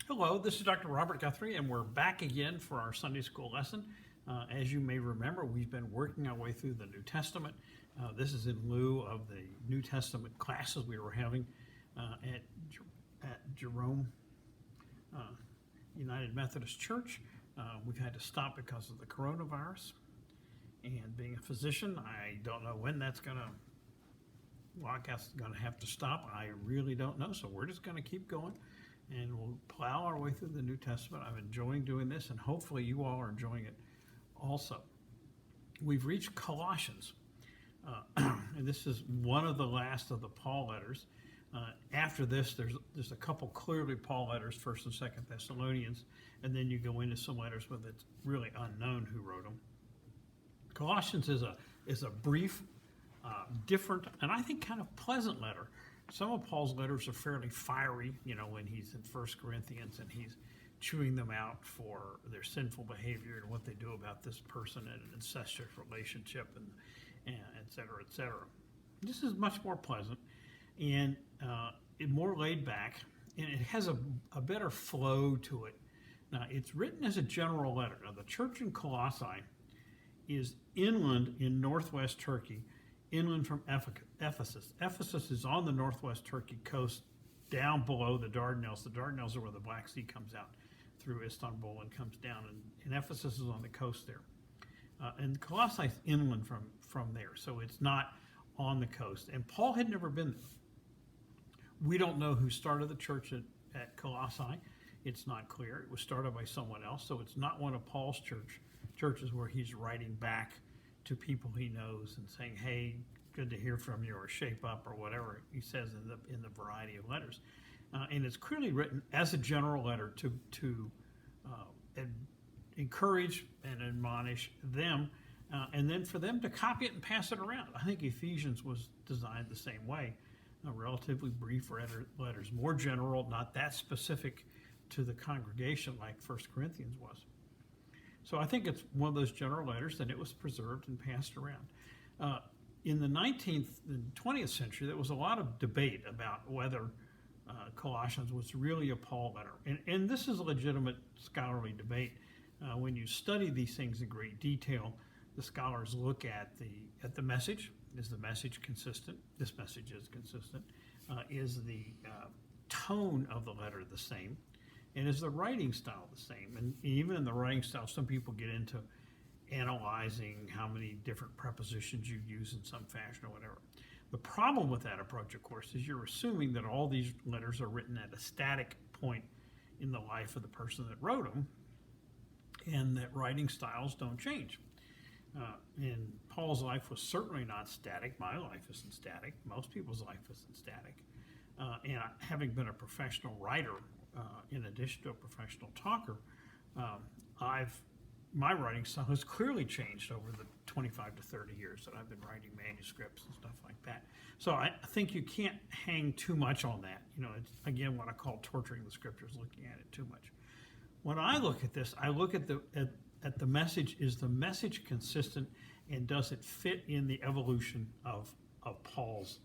Hello, this is Dr. Robert Guthrie, and we're back again for our Sunday school lesson. As you may remember, we've been working our way through the New Testament. This is in lieu of the New Testament classes we were having at Jerome United Methodist Church. We've had to stop because of the coronavirus. And being a physician, I don't know when that's going to, well, I guess going to have to stop. I really don't know, so we're just going to keep going. And we'll plow our way through the New Testament. I'm enjoying doing this, and hopefully you all are enjoying it also. We've reached Colossians, and this is one of the last of the Paul letters. After this, there's a couple clearly Paul letters, 1st and 2nd Thessalonians, and then you go into some letters where it's really unknown who wrote them. Colossians is a brief, different, and I think kind of pleasant letter. Some of Paul's letters are fairly fiery, when he's in 1 Corinthians and he's chewing them out for their sinful behavior and what they do about this person in an incestuous relationship and et cetera, et cetera. This is much more pleasant and more laid back, and it has a better flow to it. Now, it's written as a general letter. Now, the church in Colossae is inland in northwest Turkey, inland from Ephesus. Ephesus is on the northwest Turkey coast, down below the Dardanelles. The Dardanelles are where the Black Sea comes out through Istanbul and comes down, and Ephesus is on the coast there. And Colossae is inland from there, so it's not on the coast. And Paul had never been there. We don't know who started the church at Colossae. It's not clear. It was started by someone else, so it's not one of Paul's churches where he's writing back to people he knows and saying, hey, good to hear from you, or shape up, or whatever he says in the variety of letters. And it's clearly written as a general letter to encourage and admonish them, and then for them to copy it and pass it around. I think Ephesians was designed the same way, relatively brief letters, more general, not that specific to the congregation like 1 Corinthians was. So I think it's one of those general letters, and it was preserved and passed around. In the 19th and 20th century, there was a lot of debate about whether Colossians was really a Paul letter. And this is a legitimate scholarly debate. When you study these things in great detail, the scholars look at the message. Is the message consistent? This message is consistent. Is the tone of the letter the same? And is the writing style the same? And even in the writing style, some people get into analyzing how many different prepositions you use in some fashion or whatever. The problem with that approach, of course, is you're assuming that all these letters are written at a static point in the life of the person that wrote them, and that writing styles don't change. And Paul's life was certainly not static. My life isn't static. Most people's life isn't static. And having been a professional writer, in addition to a professional talker, my writing style has clearly changed over the 25 to 30 years that I've been writing manuscripts and stuff like that. So I think you can't hang too much on that. It's, again, what I call torturing the scriptures, looking at it too much. When I look at this, I look at the message. Is the message consistent, and does it fit in the evolution of Paul's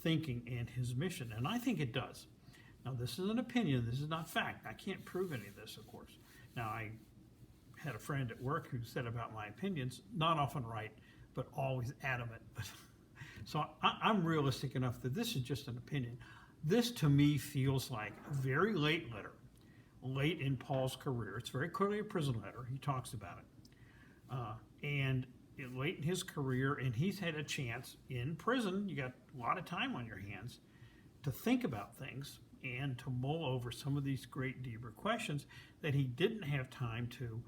thinking and his mission? And I think it does. Now, this is an opinion. This is not fact. I can't prove any of this, of course. Now, I had a friend at work who said about my opinions, not often right, but always adamant. So I'm realistic enough that this is just an opinion. This, to me, feels like a very late letter, late in Paul's career. It's very clearly a prison letter. He talks about it. And late in his career, and he's had a chance in prison. You got a lot of time on your hands to think about things and to mull over some of these great, deeper questions that he didn't have time to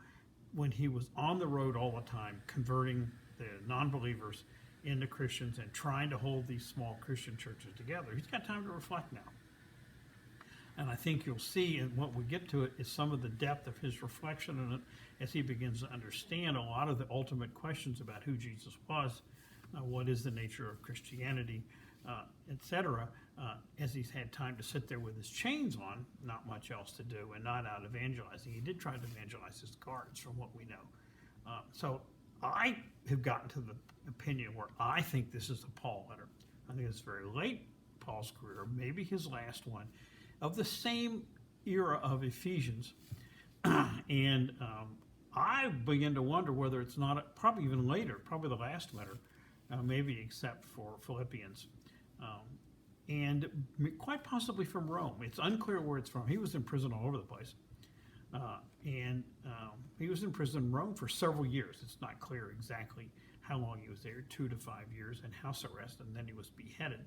when he was on the road all the time, converting the non-believers into Christians and trying to hold these small Christian churches together. He's got time to reflect now. And I think you'll see, and what we get to it is some of the depth of his reflection in it as he begins to understand a lot of the ultimate questions about who Jesus was, what is the nature of Christianity, etc., as he's had time to sit there with his chains on, not much else to do, and not out evangelizing. He did try to evangelize his guards, from what we know. So I have gotten to the opinion where I think this is a Paul letter. I think it's very late Paul's career, maybe his last one, of the same era of Ephesians, and I begin to wonder whether it's not probably even later, probably the last letter, maybe except for Philippians, and quite possibly from Rome. It's unclear where it's from. He was in prison all over the place, and he was in prison in Rome for several years. It's not clear exactly how long he was there, 2 to 5 years, and house arrest, and then he was beheaded.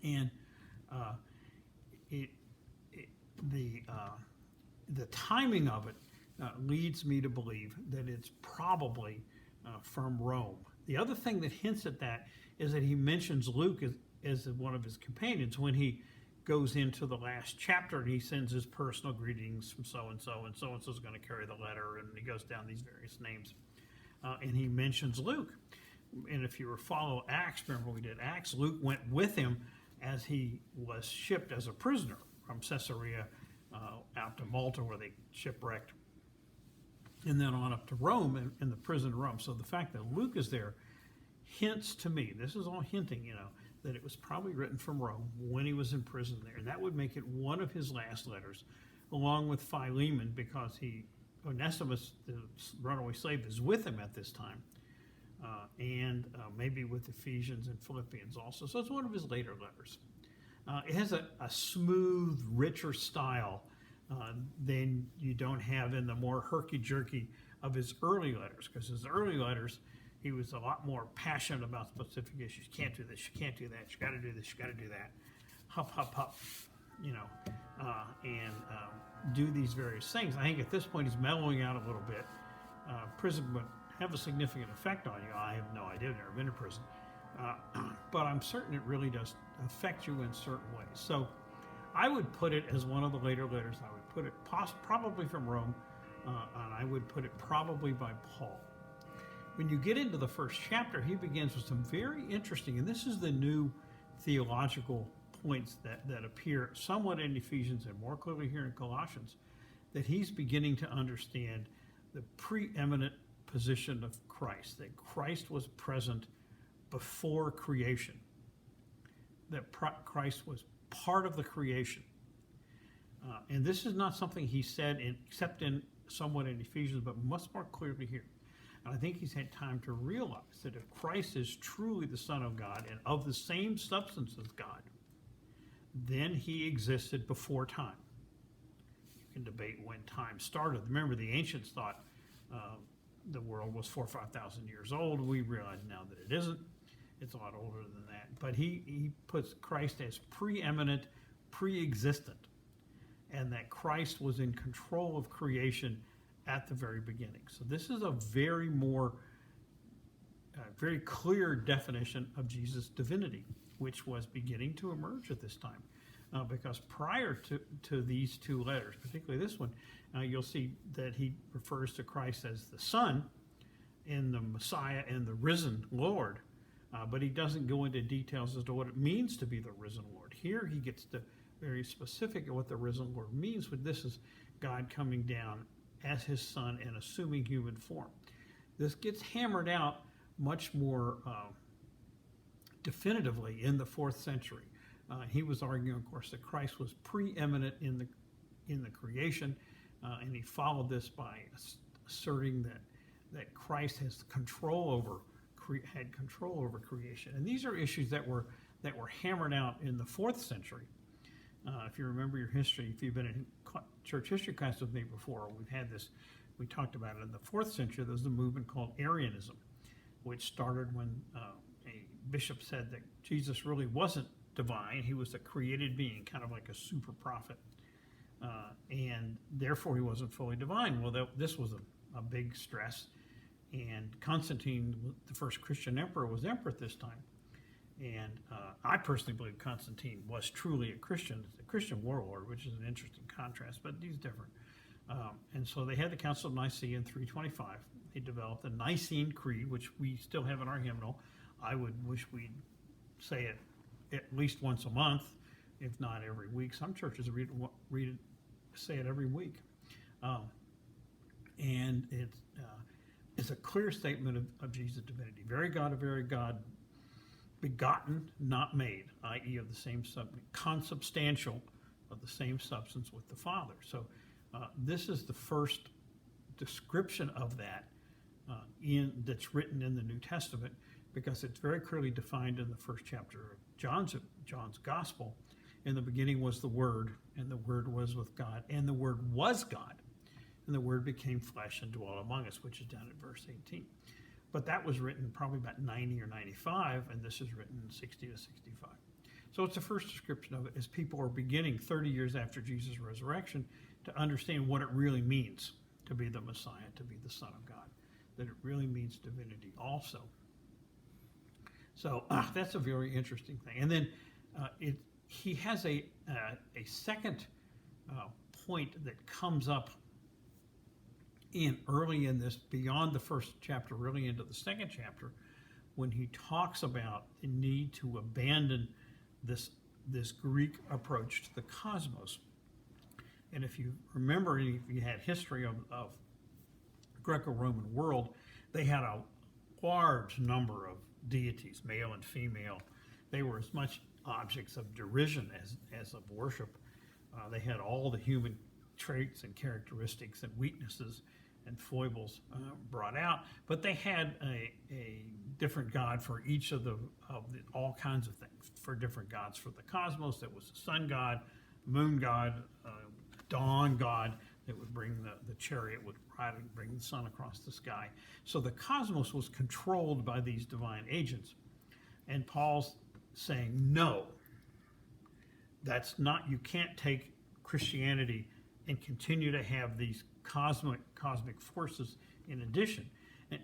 And the timing of it leads me to believe that it's probably from Rome. The other thing that hints at that is that he mentions Luke as one of his companions when he goes into the last chapter, and he sends his personal greetings from so-and-so, and so-and-so is going to carry the letter, and he goes down these various names. And he mentions Luke. And if you follow Acts, remember we did Acts, Luke went with him as he was shipped as a prisoner from Caesarea out to Malta, where they shipwrecked, and then on up to Rome, in the prison in Rome. So the fact that Luke is there hints to me, this is all hinting, that it was probably written from Rome when he was in prison there. And that would make it one of his last letters, along with Philemon, because Onesimus, the runaway slave, is with him at this time, and maybe with Ephesians and Philippians also. So it's one of his later letters. It has a smooth, richer style than you don't have in the more herky-jerky of his early letters, because his early letters, he was a lot more passionate about specific issues. You can't do this, you can't do that, you got to do this, you got to do that. Hup, hup, hup, and do these various things. I think at this point he's mellowing out a little bit. Prison would have a significant effect on you. I have no idea, I've never been to prison. But I'm certain it really does affect you in certain ways. So I would put it as one of the later letters. I would put it probably from Rome, and I would put it probably by Paul. When you get into the first chapter, he begins with some very interesting, and this is the new theological points that appear somewhat in Ephesians and more clearly here in Colossians, that he's beginning to understand the preeminent position of Christ, that Christ was present before creation, that Christ was part of the creation. And this is not something he said except somewhat in Ephesians, but much more clearly here. And I think he's had time to realize that if Christ is truly the Son of God and of the same substance as God, then he existed before time. You can debate when time started. Remember, the ancients thought the world was 4,000 or 5,000 years old. We realize now that it isn't. It's a lot older than that. But he puts Christ as preeminent, pre-existent, and that Christ was in control of creation at the very beginning. So this is a very clear definition of Jesus' divinity, which was beginning to emerge at this time. Because prior to these two letters, particularly this one, you'll see that he refers to Christ as the Son and the Messiah and the risen Lord, but he doesn't go into details as to what it means to be the risen Lord. Here he gets to very specific at what the risen Lord means, but this is God coming down as his Son and assuming human form. This gets hammered out much more definitively in the 4th century. He was arguing, of course, that Christ was preeminent in the creation, and he followed this by asserting that Christ has control over creation. And these are issues that were hammered out in the 4th century. If you remember your history, if you've been in church history class with me before, we talked about it in the 4th century. There was a movement called Arianism, which started when a bishop said that Jesus really wasn't divine. He was a created being, kind of like a super prophet, and therefore he wasn't fully divine. Well, this was a big stress, and Constantine, the first Christian emperor, was emperor at this time. And I personally believe Constantine was truly a Christian warlord, which is an interesting contrast, but he's different. And so they had the Council of Nicaea in 325. They developed the Nicene Creed, which we still have in our hymnal. I would wish we'd say it at least once a month, if not every week. Some churches say it every week. And it's a clear statement of Jesus' divinity. Very God of very God, begotten, not made, i.e. of the same substance, consubstantial, of the same substance with the Father. So this is the first description of that that's written in the New Testament, because it's very clearly defined in the first chapter of John's Gospel. In the beginning was the Word, and the Word was with God, and the Word was God, and the Word became flesh and dwelt among us, which is down at verse 18. But that was written probably about 90 or 95, and this is written 60 to 65. So it's the first description of it, as people are beginning 30 years after Jesus' resurrection to understand what it really means to be the Messiah, to be the Son of God, that it really means divinity also. So that's a very interesting thing. And then he has a second point that comes up early in this, beyond the first chapter, really into the second chapter, when he talks about the need to abandon this Greek approach to the cosmos. And if you remember, if you had history of Greco-Roman world, they had a large number of deities, male and female. They were as much objects of derision as of worship. They had all the human traits and characteristics and weaknesses and foibles brought out, but they had a different god for each of all kinds of things. For different gods for the cosmos, there was the sun god, moon god, dawn god that would bring the chariot, would ride and bring the sun across the sky. So the cosmos was controlled by these divine agents. And Paul's saying, no, that's not, you can't take Christianity and continue to have these cosmic forces in addition.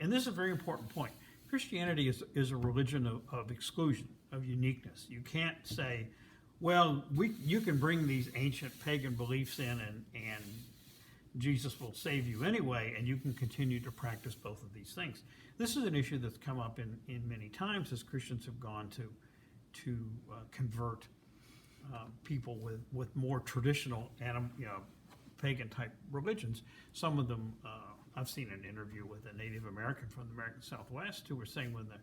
And this is a very important point. Christianity is a religion of exclusion, of uniqueness. You can't say, well, you can bring these ancient pagan beliefs in and Jesus will save you anyway, and you can continue to practice both of these things. This is an issue that's come up in many times as Christians have gone to convert people with more traditional pagan type religions. Some of them, I've seen an interview with a Native American from the American Southwest who were saying when the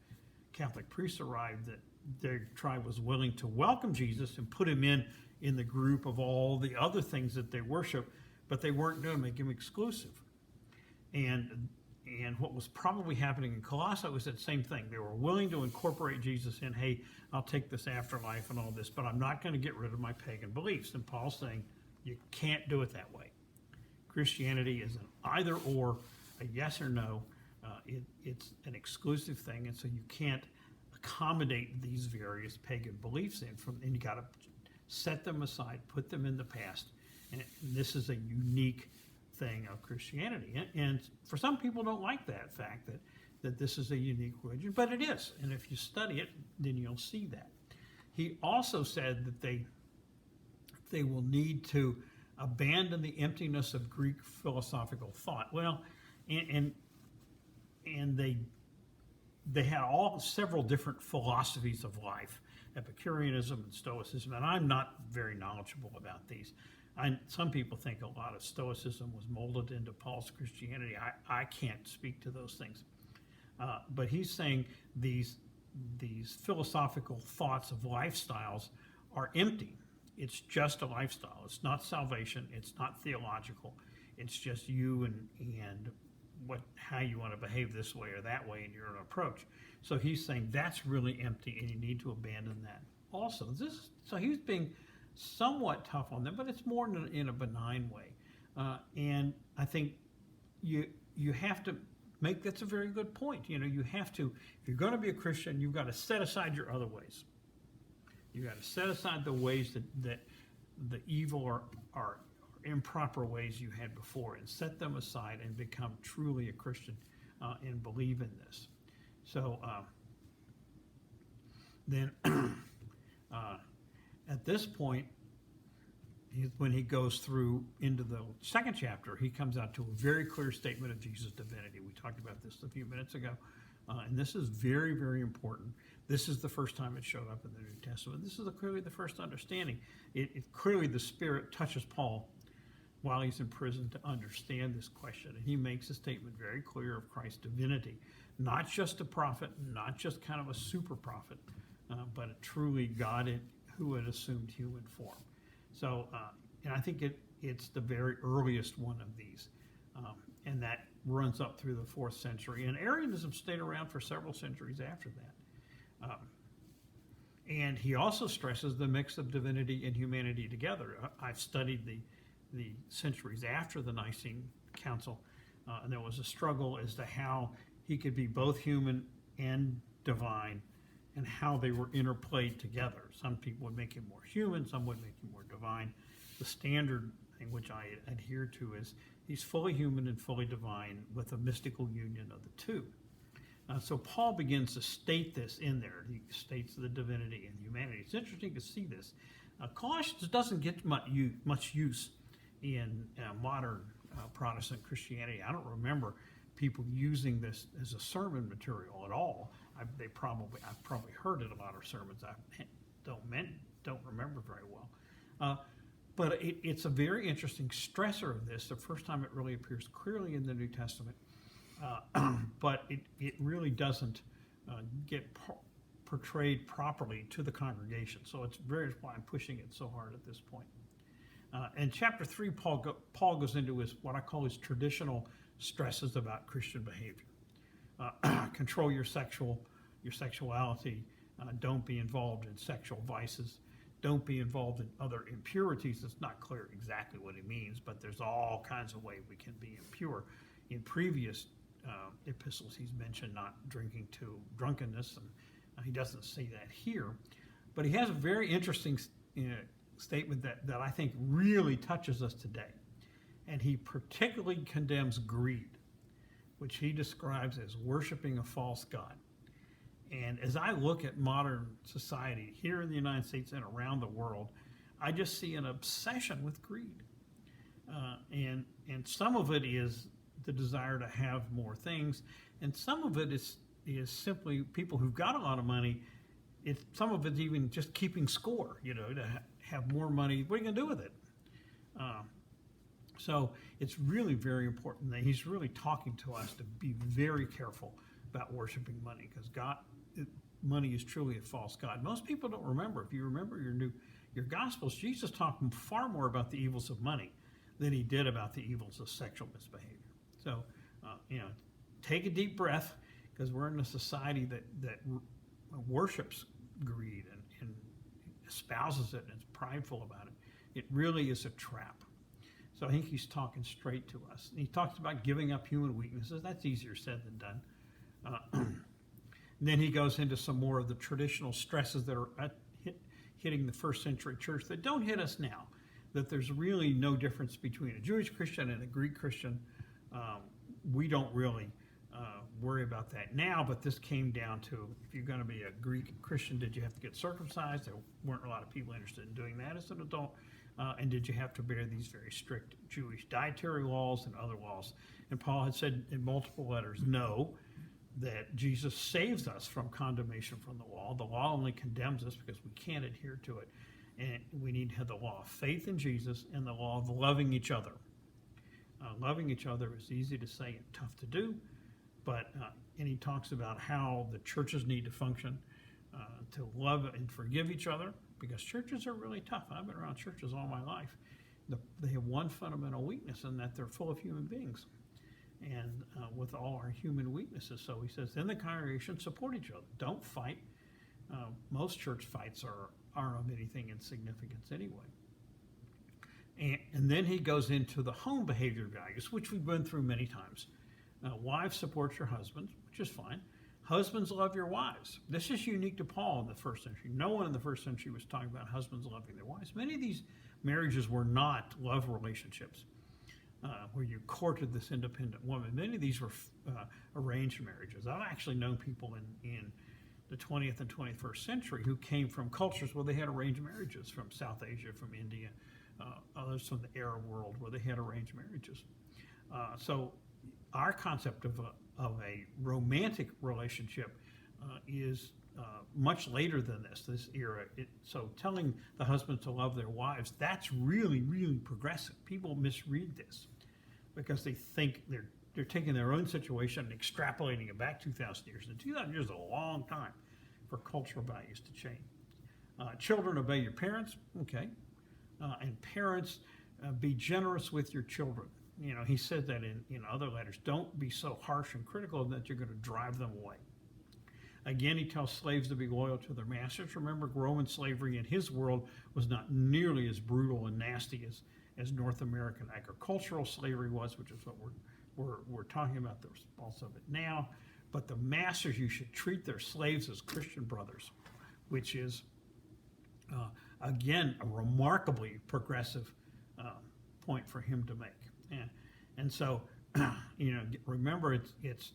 Catholic priests arrived that their tribe was willing to welcome Jesus and put him in the group of all the other things that they worship, but they weren't going to make him exclusive. And what was probably happening in Colossae was that same thing. They were willing to incorporate Jesus in, hey, I'll take this afterlife and all this, but I'm not going to get rid of my pagan beliefs. And Paul's saying, you can't do it that way. Christianity is an either or, a yes or no. It's an exclusive thing, and so you can't accommodate these various pagan beliefs and you got to set them aside, put them in the past. And this is a unique thing of Christianity. And for some people don't like that fact that this is a unique religion, but it is. And if you study it, then you'll see that. He also said that they will need to abandon the emptiness of Greek philosophical thought. Well, and they had several different philosophies of life, Epicureanism and Stoicism, and I'm not very knowledgeable about these. Some people think a lot of Stoicism was molded into Paul's Christianity. I can't speak to those things. But he's saying these philosophical thoughts of lifestyles are empty. It's just a lifestyle. It's not salvation. It's not theological. It's just you and how you want to behave this way or that way in your approach. So he's saying that's really empty, and you need to abandon that also. So he's being somewhat tough on them, but it's more in a benign way. And I think you have to make, that's a very good point. You have to, if you're going to be a Christian, you've got to set aside your other ways. You got to set aside the ways that the evil or improper ways you had before, and set them aside and become truly a Christian and believe in this. So then at this point, when he goes through into the second chapter, he comes out to a very clear statement of Jesus' divinity. We talked about this a few minutes ago. And this is very, very important. This is the first time it showed up in the New Testament. This is clearly the first understanding. Clearly the Spirit touches Paul while he's in prison to understand this question. And he makes a statement very clear of Christ's divinity. Not just a prophet, not just kind of a super prophet, but a truly God who had assumed human form. So, and I think it's the very earliest one of these. And that runs up through the 4th century. And Arianism stayed around for several centuries after that. And he also stresses the mix of divinity and humanity together. I've studied the centuries after the Nicene Council, and there was a struggle as to how he could be both human and divine, and how they were interplayed together. Some people would make him more human, some would make him more divine. The standard thing which I adhere to is he's fully human and fully divine with a mystical union of the two. So Paul begins to state this in there. He states the divinity and humanity. It's interesting to see this. Colossians doesn't get much use in modern Protestant Christianity. I don't remember people using this as a sermon material at all. I've probably heard it a lot of sermons. I don't remember very well. But it's a very interesting stressor of this. The first time it really appears clearly in the New Testament. But it really doesn't get portrayed properly to the congregation. So it's very why I'm pushing it so hard at this point. In chapter 3, Paul goes into what I call his traditional stresses about Christian behavior. Control your sexuality. Don't be involved in sexual vices. Don't be involved in other impurities. It's not clear exactly what he means, but there's all kinds of ways we can be impure. In previous epistles, he's mentioned not drinking to drunkenness, and he doesn't say that here. But he has a very interesting statement that I think really touches us today. And he particularly condemns greed, which he describes as worshiping a false god. And as I look at modern society here in the United States and around the world, I just see an obsession with greed. And some of it is the desire to have more things, and some of it is simply people who've got a lot of money. Some of it's even just keeping score, to have more money. What are you going to do with it? So it's really very important that he's really talking to us to be very careful about worshiping money, because money is truly a false god. Most people don't remember. If you remember your Gospels, Jesus talked far more about the evils of money than he did about the evils of sexual misbehavior. So, take a deep breath, because we're in a society that worships greed and espouses it and is prideful about it. It really is a trap. So I think he's talking straight to us. He talks about giving up human weaknesses. That's easier said than done. Then he goes into some more of the traditional stresses that are hitting the 1st century church that don't hit us now. That there's really no difference between a Jewish Christian and a Greek Christian. We don't really worry about that now, but this came down to, if you're going to be a Greek Christian, did you have to get circumcised? There weren't a lot of people interested in doing that as an adult. And did you have to bear these very strict Jewish dietary laws and other laws? And Paul had said in multiple letters, no, that Jesus saves us from condemnation from the law. The law only condemns us because we can't adhere to it. And we need to have the law of faith in Jesus and the law of loving each other. Loving each other is easy to say and tough to do, and he talks about how the churches need to function to love and forgive each other, because churches are really tough. I've been around churches all my life. They have one fundamental weakness, in that they're full of human beings, and with all our human weaknesses. So he says, in the congregation, support each other. Don't fight. Most church fights aren't of anything in significance anyway. And then he goes into the home behavior values, which we've been through many times. Wives, support your husbands, which is fine. Husbands, love your wives. This is unique to Paul in the 1st century. No one in the 1st century was talking about husbands loving their wives. Many of these marriages were not love relationships where you courted this independent woman. Many of these were arranged marriages. I've actually known people in the 20th and 21st century who came from cultures where they had arranged marriages, from South Asia, from India, others from the Arab world where they had arranged marriages. So our concept of a romantic relationship is much later than this era. So telling the husbands to love their wives, that's really, really progressive. People misread this because they think they're taking their own situation and extrapolating it back 2,000 years. And 2,000 years is a long time for cultural values to change. Children, obey your parents. Okay. and parents, be generous with your children. You know, he said that in other letters. Don't be so harsh and critical that you're going to drive them away. Again, he tells slaves to be loyal to their masters. Remember, Roman slavery in his world was not nearly as brutal and nasty as North American agricultural slavery was, which is what we're talking about, the response of it now. But the masters, you should treat their slaves as Christian brothers, which is, again, a remarkably progressive point for him to make. And so, you know, remember, it's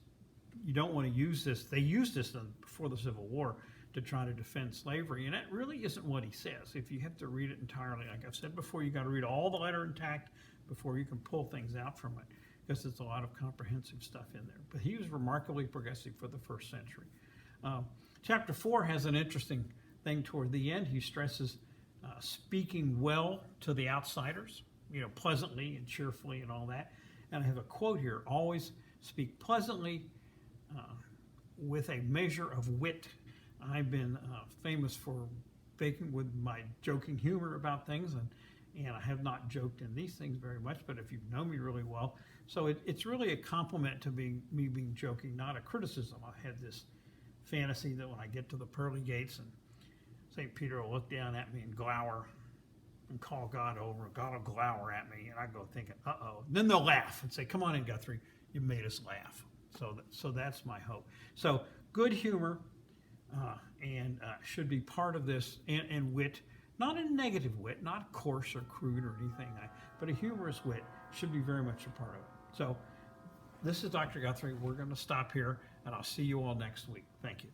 you don't want to use this. They used this before the Civil War to try to defend slavery, and that really isn't what he says. If you have to read it entirely, like I've said before, you got to read all the letter intact before you can pull things out from it, because there's a lot of comprehensive stuff in there. But he was remarkably progressive for the first century. Chapter 4 has an interesting thing toward the end. He stresses speaking well to the outsiders, you know, pleasantly and cheerfully and all that. And I have a quote here: always speak pleasantly with a measure of wit. I've been famous for faking with my joking humor about things, and I have not joked in these things very much, but if you know me really well, so it's really a compliment to me being joking, not a criticism. I had this fantasy that when I get to the pearly gates and St. Peter will look down at me and glower and call God over. God will glower at me, and I go thinking, uh-oh. And then they'll laugh and say, come on in, Guthrie, you made us laugh. So that's my hope. So good humor and should be part of this, and wit, not a negative wit, not coarse or crude or anything, but a humorous wit should be very much a part of it. So this is Dr. Guthrie. We're going to stop here, and I'll see you all next week. Thank you.